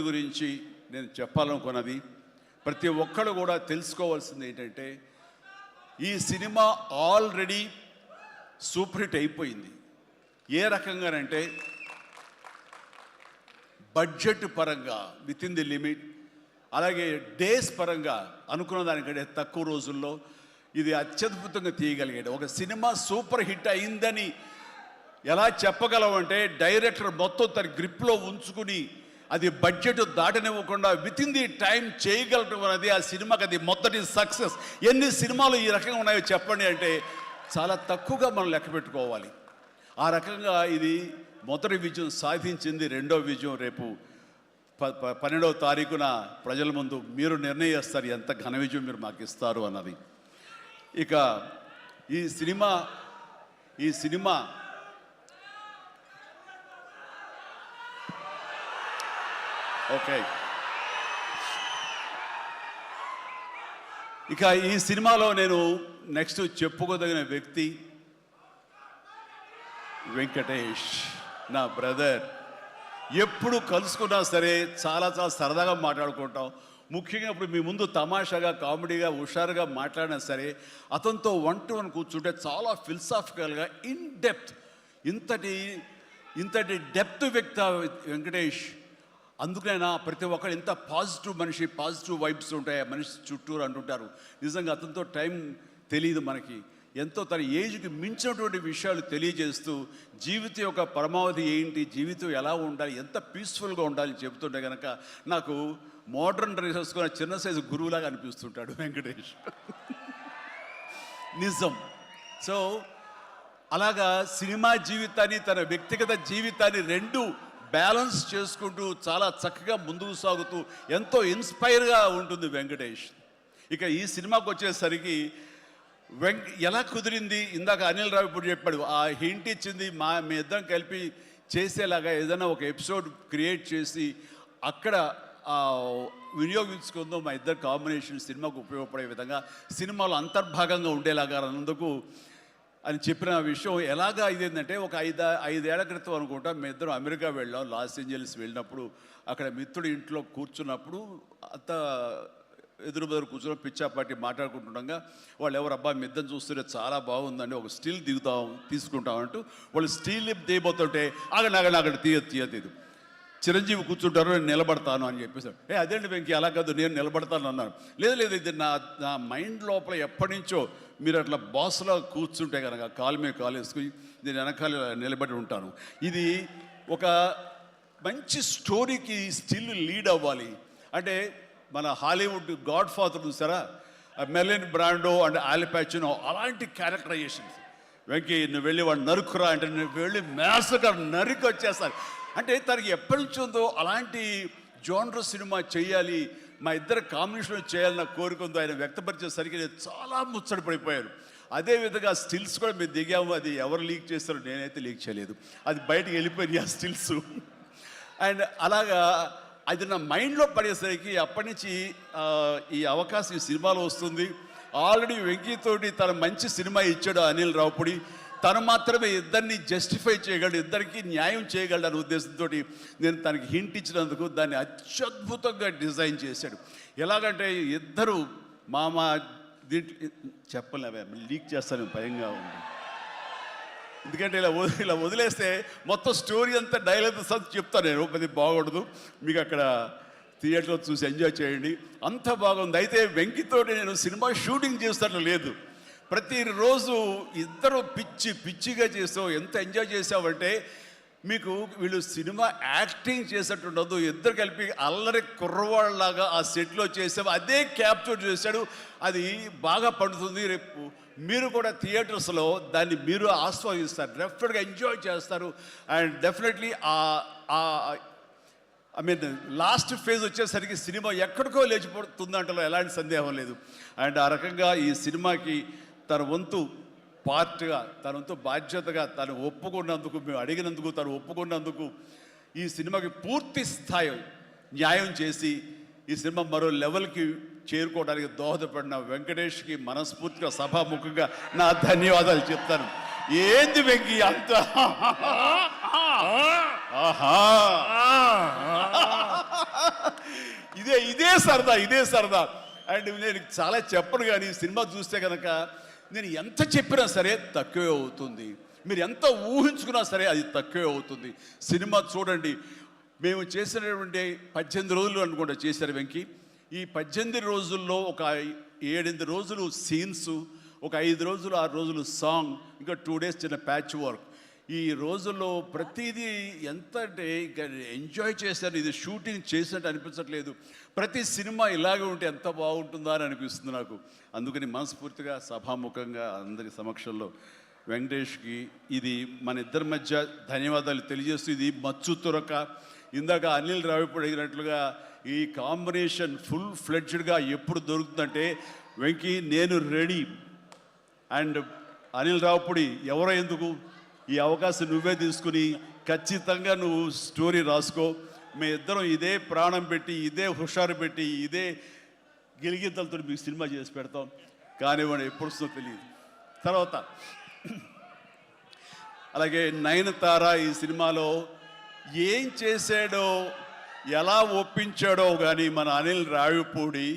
గురించి నేను చెప్పాలనుకున్నది ప్రతి ఒక్కరు కూడా తెలుసుకోవాల్సింది ఏంటంటే ఈ సినిమా ఆల్రెడీ సూపర్ హిట్ అయిపోయింది. ఏ రకంగానంటే బడ్జెట్ పరంగా విత్ ఇన్ ది లిమిట్, అలాగే డేస్ పరంగా అనుకున్న దానికంటే తక్కువ రోజుల్లో ఇది అత్యద్భుతంగా తీయగలిగాడు. ఒక సినిమా సూపర్ హిట్ అయిందని ఎలా చెప్పగలవంటే డైరెక్టర్ మొత్తం తన గ్రిప్లో ఉంచుకుని అది బడ్జెట్ దాటనివ్వకుండా విత్ ఇన్ ది టైం చేయగలటం అనేది ఆ సినిమాకి అది మొదటి సక్సెస్. ఎన్ని సినిమాలు ఈ రకంగా ఉన్నాయో చెప్పండి అంటే చాలా తక్కువగా మనం లెక్క పెట్టుకోవాలి. ఆ రకంగా ఇది మొదటి విజయం సాధించింది. రెండో విజయం రేపు 12వ తారీఖున ప్రజల ముందు మీరు నిర్ణయిస్తారు ఎంత ఘన విజయం మీరు మాకు ఇస్తారు అన్నది. ఇక ఈ సినిమా ఓకే, ఇక ఈ సినిమాలో నేను నెక్స్ట్ చెప్పుకోదగిన వ్యక్తి వెంకటేష్, నా బ్రదర్. ఎప్పుడు కలుసుకున్నా సరే చాలా చాలా సరదాగా మాట్లాడుకుంటాం. ముఖ్యంగా ఇప్పుడు మీ ముందు తమాషాగా కామెడీగా హుషారుగా మాట్లాడినా సరే అతనితో వన్ టు వన్ కూర్చుంటే చాలా ఫిలసాఫికల్గా ఇన్ డెప్త్ ఇంతటి డెప్త్ వ్యక్తి వెంకటేష్. అందుకనైనా ప్రతి ఒక్కరు ఎంత పాజిటివ్ మనిషి, పాజిటివ్ వైబ్స్ ఉంటాయి మనిషి చుట్టూరు అంటుంటారు. నిజంగా అతనితో టైం తెలియదు మనకి. ఎంతో తన ఏజ్కి మించినటువంటి విషయాలు తెలియజేస్తూ జీవితం యొక్క పరమావధి ఏంటి, జీవితం ఎలా ఉండాలి, ఎంత పీస్ఫుల్గా ఉండాలి చెబుతుంటే కనుక నాకు మోడర్న్ డ్రెస్ వేసుకున్న చిన్న సైజు గురువులాగా అనిపిస్తుంటాడు వెంకటేష్. నిజం. సో అలాగా సినిమా జీవితాన్ని తన వ్యక్తిగత జీవితాన్ని రెండు బ్యాలెన్స్ చేసుకుంటూ చాలా చక్కగా ముందుకు సాగుతూ ఎంతో ఇన్స్పైర్గా ఉంటుంది వెంకటేష్. ఇక ఈ సినిమాకి వచ్చేసరికి ఎలా కుదిరింది, ఇందాక అనిల్ రావు ఇప్పుడు చెప్పాడు, ఆ హింట్ ఇచ్చింది మీ ఇద్దరం కలిపి చేసేలాగా ఏదైనా ఒక ఎపిసోడ్ క్రియేట్ చేసి అక్కడ వినియోగించుకుందాం, మా ఇద్దరు కాంబినేషన్ సినిమాకు ఉపయోగపడే విధంగా సినిమాలో అంతర్భాగంగా ఉండేలాగా అన్నందుకు అని చెప్పిన విషయం. ఎలాగా ఇదేంటంటే ఒక 5 ఏళ్ల క్రితం అనుకుంటా మీ ఇద్దరం అమెరికా వెళ్ళాం. లాస్ ఏంజల్స్ వెళ్ళినప్పుడు అక్కడ మిత్రుడి ఇంట్లో కూర్చున్నప్పుడు అంత ఎదురు కూర్చొని పిచ్చాపాటి మాట్లాడుకుంటుండగా వాళ్ళు ఎవరు అబ్బా మీ ఇద్దరు చూస్తుంటే చాలా బాగుందండి, ఒక స్టిల్ తీసుకుంటామంటూ వాళ్ళు స్టిల్ తీయబోతుంటే అక్కడ తీయదు చిరంజీవి కూర్చుంటారు, నేను నిలబడతాను అని చెప్పేసాడు. అదేంటి వెంకీ అలా కాదు నేను నిలబడతాను అన్నాను. లేదు ఇది నా మైండ్ లోపల ఎప్పటి నుంచో మీరు అట్లా బాస్లో కూర్చుంటే కనుక కాలు మీద కాలు వేసుకుని నేను వెనకాల నిలబడి ఉంటాను. ఇది ఒక మంచి స్టోరీకి స్టిల్ లీడ్ అవ్వాలి అంటే మన హాలీవుడ్ గాడ్ ఫాదర్ చూసారా, మెర్లిన్ బ్రాండో అండ్ ఆల్ పచినో అలాంటి క్యారెక్టరైజేషన్స్. వెంకీ నువ్వు వెళ్ళి వాడు నరుకురా అంటే నువ్వు వెళ్ళి మ్యాసగా నరికి వచ్చేస్తారు. అంటే తనకి ఎప్పటి నుంచి ఉందో అలాంటి జోనర్ సినిమా చేయాలి, మా ఇద్దరు కాంబినేషన్ చేయాలన్న కోరిక ఉందో ఆయన వ్యక్తపరిచేసరికి నేను చాలా ముచ్చట పడిపోయాను. అదేవిధంగా స్టిల్స్ కూడా మేము దిగాము, అది ఎవరు లీక్ చేస్తారో నేనైతే లీక్ చేయలేదు, అది బయటకు వెళ్ళిపోయింది ఆ స్టిల్స్. అండ్ అలాగా అది నా మైండ్లో పడేసరికి అప్పటి నుంచి ఈ అవకాశం ఈ సినిమాలో వస్తుంది. ఆల్రెడీ వెంకీతోటి తన మంచి సినిమా ఇచ్చాడు అనిల్ రావుపూడి, తను మాత్రమే ఇద్దరిని జస్టిఫై చేయగలడు, ఇద్దరికి న్యాయం చేయగలడు అనే ఉద్దేశంతో నేను తనకి హింట్ ఇచ్చినందుకు దాన్ని అత్యద్భుతంగా డిజైన్ చేశాడు. ఎలాగంటే ఇద్దరు దీంట్లో చెప్పలేవే లీక్ చేస్తాను భయంగా ఉంది, ఎందుకంటే ఇలా వదిలేస్తే మొత్తం స్టోరీ అంతా డైలాగ్ చెప్తాను నేను, అది బాగుండదు, మీకు అక్కడ థియేటర్లో చూసి ఎంజాయ్ చేయండి, అంత బాగుంది. అయితే వెంకితోటి నేను సినిమా షూటింగ్ చేస్తాను లేదు, ప్రతిరోజు ఇద్దరు పిచ్చిగా చేసావు, ఎంత ఎంజాయ్ చేసావంటే మీకు వీళ్ళు సినిమా యాక్టింగ్ చేసేట్టు ఉండదు, ఇద్దరు కలిపి అల్లరి కుర్రవాళ్ళలాగా ఆ సెట్లో చేసావు, అదే క్యాప్చర్ చేశాడు, అది బాగా పండుతుంది. రేపు మీరు కూడా థియేటర్స్లో దాన్ని మీరు ఆస్వాదిస్తారు, డెఫినెట్గా ఎంజాయ్ చేస్తారు. అండ్ డెఫినెట్లీ లాస్ట్ ఫేజ్ వచ్చేసరికి సినిమా ఎక్కడికో లేచిపోతుందంటలో ఎలాంటి సందేహం లేదు. అండ్ ఆ రకంగా ఈ సినిమాకి తన వంతు పార్ట్గా, తన వంతు బాధ్యతగా తను ఒప్పుకున్నందుకు, మేము అడిగినందుకు తను ఒప్పుకున్నందుకు ఈ సినిమాకి పూర్తి స్థాయి న్యాయం చేసి ఈ సినిమా మరో లెవెల్కి చేరుకోవడానికి దోహదపడిన వెంకటేష్కి మనస్ఫూర్తిగా సభాముఖంగా నా ధన్యవాదాలు చెప్తాను. ఏంది వెంకీ అంత ఆహా ఇదే సరదా. అండ్ నేను చాలా చెప్పను, కానీ సినిమా చూస్తే కనుక నేను ఎంత చెప్పినా సరే తక్కువే అవుతుంది. మీరు ఎంత ఊహించుకున్నా సరే అది తక్కువే అవుతుంది. సినిమా చూడండి. మేము చేసినటువంటి 18 రోజులు అనుకుంటా చేశారు వెంకీ. ఈ 18 రోజుల్లో ఒక 7-8 రోజులు సీన్స్, ఒక 5 రోజులు 6 రోజులు సాంగ్, ఇంకా 2 days చిన్న ప్యాచ్ వర్క్. ఈ రోజుల్లో ప్రతిదీ ఎంత అంటే ఇంకా ఎంజాయ్ చేశాను. ఇది షూటింగ్ చేసినట్టు అనిపించట్లేదు. ప్రతి సినిమా ఇలాగే ఉంటే ఎంత బాగుంటుందా అని అనిపిస్తుంది నాకు. అందుకని మనస్ఫూర్తిగా సభాముఖంగా అందరి సమక్షంలో వెంకటేష్కి ఇది మన ఇద్దరి మధ్య ధన్యవాదాలు తెలియజేస్తూ, ఇది మచ్చు తురక. ఇందాక అనిల్ రావిపూడి అడిగినట్లుగా ఈ కాంబినేషన్ ఫుల్ ఫ్లెడ్జ్డ్గా ఎప్పుడు దొరుకుతుందంటే వెంకీ నేను రెడీ. అండ్ అనిల్ రావిపూడి ఎవరో ఎందుకు, ఈ అవకాశం నువ్వే తీసుకుని ఖచ్చితంగా నువ్వు స్టోరీ రాసుకో. మీ ఇద్దరం ఇదే ప్రాణం పెట్టి, ఇదే హుషారు పెట్టి, ఇదే గిలిగిద్దలతో మీకు సినిమా చేసి పెడతాం. కానివ్వండి, ఎప్పుడు వస్తుందో తెలియదు. తర్వాత అలాగే నయనతార ఈ సినిమాలో ఏం చేశాడో, ఎలా ఒప్పించాడో కానీ మన అనిల్ రావిపూడి.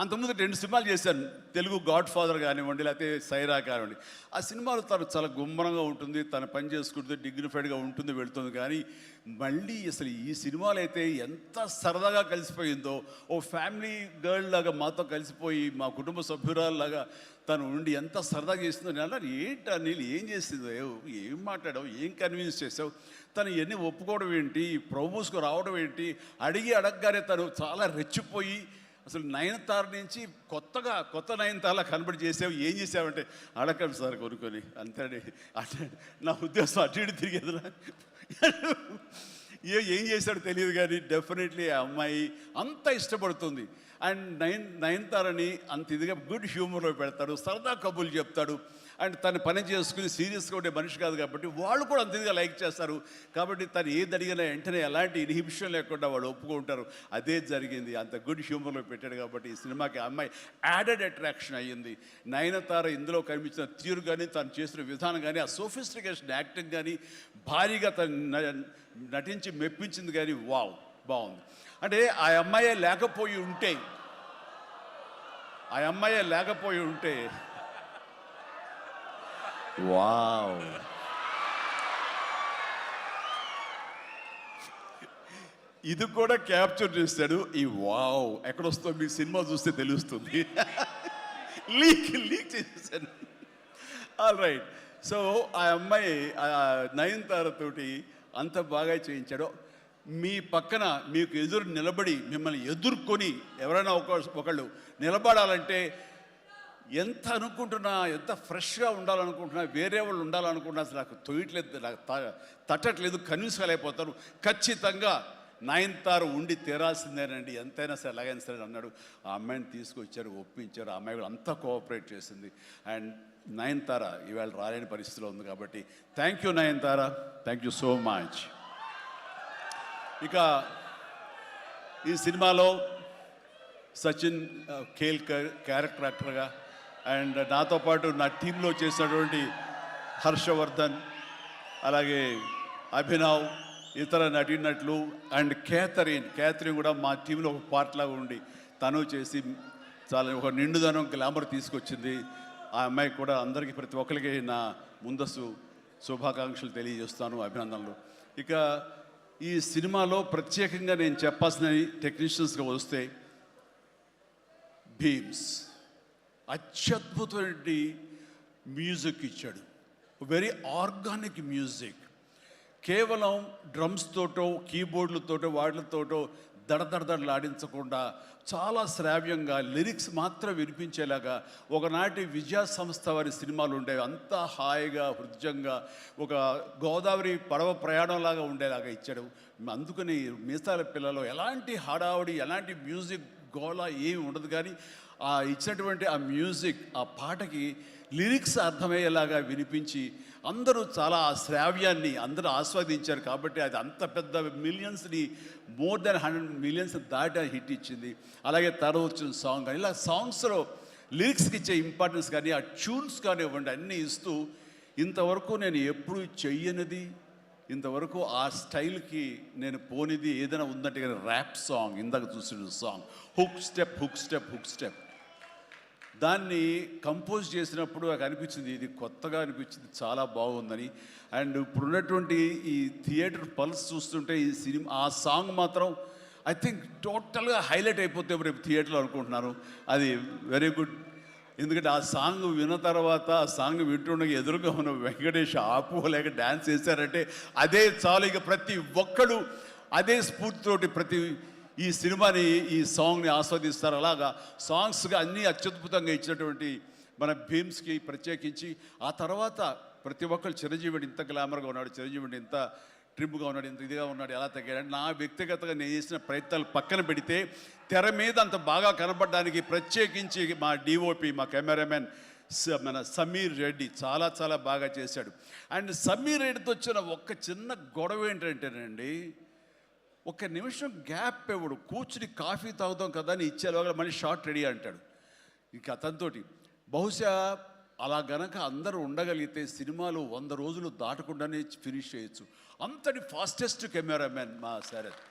అంతకుముందు 2 సినిమాలు చేశాను, తెలుగు గాడ్ ఫాదర్ కానివ్వండి, లేకపోతే సైరా కానివ్వండి. ఆ సినిమాలో తను చాలా గుమ్మరంగా ఉంటుంది, తన పని చేసుకుంటుంది, డిగ్నిఫైడ్గా ఉంటుంది, వెళుతుంది. కానీ మళ్ళీ అసలు ఈ సినిమాలో అయితే ఎంత సరదాగా కలిసిపోయిందో, ఓ ఫ్యామిలీ గర్ల్ లాగా మాతో కలిసిపోయి మా కుటుంబ సభ్యురాల్లాగా తను ఉండి ఎంత సరదాగా చేసిందో. నేను అన్నాను, ఏంటి అనిల్ ఏం చేసిందో, ఏం మాట్లాడావు, ఏం కన్విన్స్ చేసావు, తను ఇవన్నీ ఒప్పుకోవడం ఏంటి, ప్రపోజ్కు రావడం ఏంటి, అడగగానే తను చాలా రెచ్చిపోయి అసలు నయనతార నుంచి కొత్త నయనతారలా కనబడి చేసావు, ఏం చేసావంటే అడగండి సార్ కొనుక్కొని అంతే. అంటే నా ఉద్దేశం అటు ఇటు తిరిగేదిరా. ఏం చేశాడో తెలియదు, కానీ డెఫినెట్లీ ఆ అమ్మాయి అంత ఇష్టపడుతుంది. అండ్ నయనతారని అంత ఇదిగా గుడ్ హ్యూమర్లో పెడతాడు, సరదా కబుర్లు చెప్తాడు. అండ్ తను పని చేసుకుని సీరియస్గా ఉండే మనిషి కాదు కాబట్టి వాళ్ళు కూడా అంత ఇదిగా లైక్ చేస్తారు. కాబట్టి తను ఏది అడిగినా వెంటనే ఎలాంటి ఇన్హిబిషన్ లేకుండా వాళ్ళు ఒప్పుకుంటారు. అదే జరిగింది. అంత గుడ్ హ్యూమర్లో పెట్టాడు కాబట్టి ఈ సినిమాకి అమ్మాయి యాడెడ్ అట్రాక్షన్ అయ్యింది. నయనతార ఇందులో కనిపించిన తీరు కానీ, తను చేసిన విధానం కానీ, ఆ సోఫిస్టికేషన్ యాక్టింగ్ కానీ, భారీగా తను నటించి మెప్పించింది. కానీ వావ్, బాగుంది. అంటే ఆ అమ్మాయే లేకపోయి ఉంటే వావ్, ఇది కూడా క్యాప్చర్ చేస్తాడు. ఈ వావ్ ఎక్కడొస్తుందో మీకు సినిమా చూస్తే తెలుస్తుంది. లీక్ చేసేసాను. All right. సో ఆ అమ్మాయి నయనతారతోటి అంత బాగా చేయించాడు. మీ పక్కన మీకు ఎదురు నిలబడి మిమ్మల్ని ఎదుర్కొని ఎవరైనా ఒకళ్ళు నిలబడాలంటే ఎంత అనుకుంటున్నా, ఎంత ఫ్రెష్గా ఉండాలనుకుంటున్నా, వేరే వాళ్ళు ఉండాలనుకుంటున్నా అసలు నాకు తొయ్యట్లేదు, నాకు తట్టట్లేదు, కన్విన్స్ కాలేకపోతాను. ఖచ్చితంగా నయనతార ఉండి తీరాల్సిందేనండి, ఎంతైనా సరే ఎలాగైనా సరే అన్నాడు. ఆ అమ్మాయిని తీసుకొచ్చారు, ఒప్పించారు. ఆ అమ్మాయి కూడా అంతా కోఆపరేట్ చేసింది. అండ్ నయనతార ఇవాళ రాలేని పరిస్థితిలో ఉంది. కాబట్టి thank you Nayanthara, thank you so much. ఇక ఈ సినిమాలో సచిన్ క్యారెక్టర్ యాక్టర్గా, అండ్ నాతో పాటు నా టీంలో చేసినటువంటి హర్షవర్ధన్, అలాగే అభినవ్, ఇతర నటీనటులు, అండ్ క్యాథరిన్ కూడా మా టీంలో ఒక పార్ట్ లాగా ఉండి తను చేసి చాలా ఒక నిండుదనం, గ్లామర్ తీసుకొచ్చింది. ఆ అమ్మాయికి కూడా అందరికీ, ప్రతి ఒక్కరికి నా ముందస్తు శుభాకాంక్షలు తెలియజేస్తాను, అభినందనలు. ఇక ఈ సినిమాలో ప్రత్యేకంగా నేను చెప్పాల్సిన టెక్నీషియన్స్గా వస్తే, భీమ్స్ అత్యద్భుతమైన మ్యూజిక్ ఇచ్చాడు. Very organic music. కేవలం డ్రమ్స్ తోటో, కీబోర్డులతోటో, వాటితోటో దడదడలాడించకుండా చాలా శ్రావ్యంగా లిరిక్స్ మాత్రం వినిపించేలాగా ఒకనాటి విజయ సంస్థ వారి సినిమాలు ఉండేవి. అంతా హాయిగా, హృద్యంగా, ఒక గోదావరి పడవ ప్రయాణంలాగా ఉండేలాగా ఇచ్చాడు. అందుకని మీసాల పిల్లలో ఎలాంటి హడావుడి, ఎలాంటి మ్యూజిక్ గోళ ఏమి ఉండదు. కానీ ఆ ఇచ్చినటువంటి ఆ మ్యూజిక్, ఆ పాటకి లిరిక్స్ అర్థమయ్యేలాగా వినిపించి అందరూ చాలా ఆ శ్రావ్యాన్ని అందరూ ఆస్వాదించారు. కాబట్టి అది అంత పెద్ద మిలియన్స్ని, మోర్ దెన్ 100 millions దాటి హిట్ ఇచ్చింది. అలాగే తర్వాత వచ్చిన సాంగ్ కానీ, ఇలా సాంగ్స్లో లిరిక్స్కి ఇచ్చే ఇంపార్టెన్స్ కానీ, ఆ ట్యూన్స్ కానివ్వండి, అన్నీ ఇస్తూ ఇంతవరకు నేను ఎప్పుడు చెయ్యనిది, ఇంతవరకు ఆ స్టైల్కి నేను పోనిది ఏదైనా ఉందంటే కానీ ర్యాప్ సాంగ్, ఇందాక చూసిన song hook step hook step hook step, దాన్ని కంపోజ్ చేసినప్పుడు నాకు అనిపించింది ఇది కొత్తగా అనిపించింది, చాలా బాగుందని. అండ్ ఇప్పుడున్నటువంటి ఈ థియేటర్ పల్స్ చూస్తుంటే ఈ సినిమా ఆ సాంగ్ మాత్రం ఐ థింక్ టోటల్గా హైలైట్ అయిపోతే రేపు థియేటర్లో అనుకుంటున్నాను. అది వెరీ గుడ్. ఎందుకంటే ఆ సాంగ్ విన్న తర్వాత ఆ సాంగ్ వింటుండగా ఎదురుగా ఉన్న వెంకటేష్ ఆపుకోలేక డ్యాన్స్ చేశారంటే అదే చాలు. ఇక ప్రతి ఒక్కడు అదే స్ఫూర్తితోటి ప్రతి ఈ సినిమాని ఈ సాంగ్ని ఆస్వాదిస్తారు. అలాగా సాంగ్స్గా అన్నీ అత్యద్భుతంగా ఇచ్చినటువంటి మన భీమ్స్కి ప్రత్యేకించి, ఆ తర్వాత ప్రతి ఒక్కరు చిరంజీవిని ఇంత గ్లామర్గా ఉన్నాడు, చిరంజీవిని ఇంత ట్రిమ్గా ఉన్నాడు, ఇంత ఇదిగా ఉన్నాడు, ఎలా తగ్గాడు. నా వ్యక్తిగతంగా నేను చేసిన ప్రయత్నాలు పక్కన పెడితే తెర మీద అంత బాగా కనపడడానికి ప్రత్యేకించి మా డిఓపి, మా కెమెరామెన్ మన సమీర్ రెడ్డి చాలా చాలా బాగా చేశాడు. అండ్ సమీర్ రెడ్డితో వచ్చిన ఒక్క చిన్న గొడవ ఏంటంటేనండి, ఒక నిమిషం గ్యాప్ ఇవ్వడు, కూర్చుని కాఫీ తాగుతాం కదా అని ఇచ్చేలోగా మళ్ళీ షార్ట్ రెడీ అంటాడు. ఇంక అతనితోటి బహుశా అలా గనక అందరూ ఉండగలిగితే సినిమాలు 100 రోజులు దాటకుండానే ఫినిష్ చేయొచ్చు. అంతటి ఫాస్టెస్ట్ కెమెరామెన్ మా శరత్.